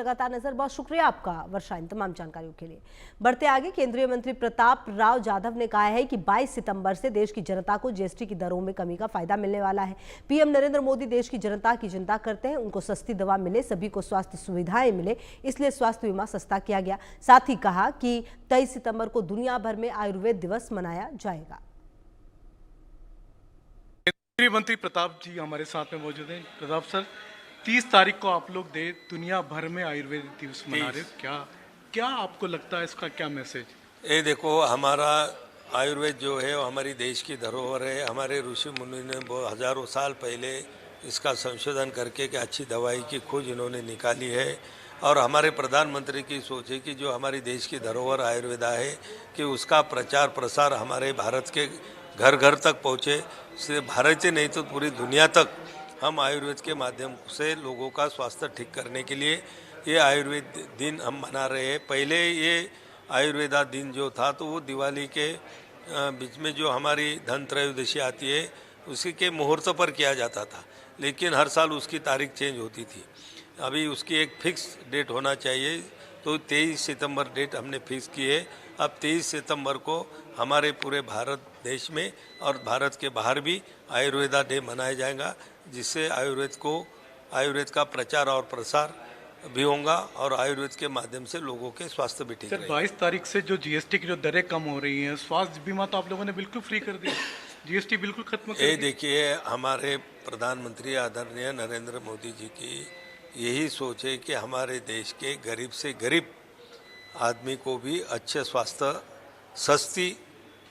लगातार नजर। बहुत शुक्रिया आपका वर्षा इन तमाम जानकारियों के लिए। बढ़ते आगे, केंद्रीय मंत्री प्रताप राव जाधव ने कहा है कि 22 सितंबर से देश की जनता को जीएसटी की दरों में कमी का फायदा मिलने वाला है। पीएम नरेंद्र मोदी देश की जनता करते हैं, उनको सस्ती दवा मिले, सभी को स्वास्थ्य सुविधाएं मिले, इसलिए स्वास्थ्य बीमा सस्ता किया गया। साथ ही कहा कि 23 सितंबर को दुनिया भर में आयुर्वेद दिवस मनाया जाएगा। केंद्रीय मंत्री प्रताप जी हमारे साथ में मौजूद हैं। प्रताप सर, 30 तारीख को आप लोग दुनिया भर में आयुर्वेद दिवस मना रहे हो, क्या आपको लगता है, इसका क्या मैसेज? ये देखो, हमारा आयुर्वेद जो है वो हमारी देश की धरोहर है। हमारे ऋषि मुनि ने हजारों साल पहले इसका संशोधन करके कि अच्छी दवाई की खोज इन्होंने निकाली है। और हमारे प्रधानमंत्री की सोच है कि जो हमारी देश की धरोहर आयुर्वेदा है कि उसका प्रचार प्रसार हमारे भारत के घर घर तक पहुँचे। सिर्फ भारत ही नहीं तो पूरी दुनिया तक हम आयुर्वेद के माध्यम से लोगों का स्वास्थ्य ठीक करने के लिए ये आयुर्वेद दिन हम मना रहे हैं। पहले ये आयुर्वेदा दिन जो था तो वो दिवाली के बीच में जो हमारी धन त्रयोदशी आती है उसी के मुहूर्त पर किया जाता था, लेकिन हर साल उसकी तारीख चेंज होती थी। अभी उसकी एक फिक्स डेट होना चाहिए, तो 23 सितंबर डेट हमने फिक्स की है। अब 23 सितंबर को हमारे पूरे भारत देश में और भारत के बाहर भी आयुर्वेदा डे मनाया जाएगा, जिससे आयुर्वेद का प्रचार और प्रसार भी होगा और आयुर्वेद के माध्यम से लोगों के स्वास्थ्य भी ठीक रहेगा। 22 तारीख से जो जीएसटी की जो दरें कम हो रही हैं, स्वास्थ्य बीमा तो आप लोगों ने बिल्कुल फ्री कर दिया, जीएसटी बिल्कुल खत्म कर दी। देखिए, हमारे प्रधानमंत्री आदरणीय नरेंद्र मोदी जी की यही सोच है कि हमारे देश के गरीब से गरीब आदमी को भी अच्छे स्वास्थ्य, सस्ती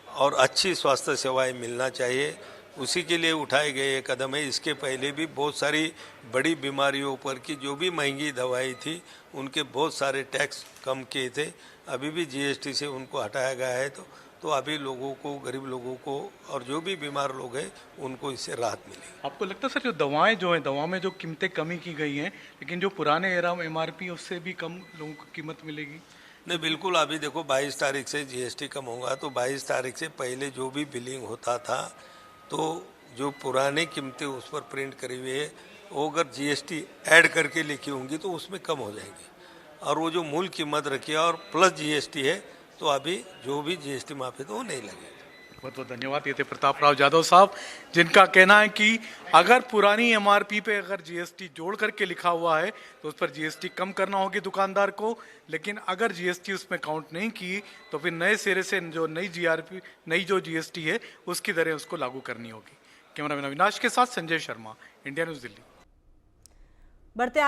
और अच्छी स्वास्थ्य सेवाएं मिलना चाहिए। उसी के लिए उठाए गए ये कदम है। इसके पहले भी बहुत सारी बड़ी बीमारियों पर की जो भी महंगी दवाई थी उनके बहुत सारे टैक्स कम किए थे। अभी भी जीएसटी से उनको हटाया गया है, तो अभी लोगों को, गरीब लोगों को और जो भी बीमार लोग हैं उनको इससे राहत मिलेगी। आपको लगता है सर, जो दवाएं जो हैं, दवा में जो कीमतें कमी की गई हैं, लेकिन जो पुराने एरा में एमआरपी उससे भी कम लोगों को कीमत मिलेगी? नहीं, बिल्कुल। अभी देखो, 22 तारीख से जीएसटी कम होगा, तो 22 तारीख से पहले जो भी बिलिंग होता था तो जो पुरानी कीमतें उस पर प्रिंट करी हुई है वो अगर जीएसटी ऐड करके लिखी होंगी तो उसमें कम हो जाएंगी, और वो जो मूल कीमत रखी है और प्लस जीएसटी है तो अभी जो भी जीएसटी माफ है तो वो नहीं लगेगा। बहुत बहुत धन्यवाद। ये थे प्रताप राव जाधव साहब, जिनका कहना है कि अगर पुरानी एमआरपी पे अगर जीएसटी जोड़ करके लिखा हुआ है तो उस पर जीएसटी कम करना होगी दुकानदार को, लेकिन अगर जीएसटी उसमें काउंट नहीं की तो फिर नए सिरे से जो नई जो जीएसटी है उसकी दरें उसको लागू करनी होगी। कैमरामैन अविनाश के साथ संजय शर्मा, इंडिया न्यूज़, दिल्ली। बढ़ते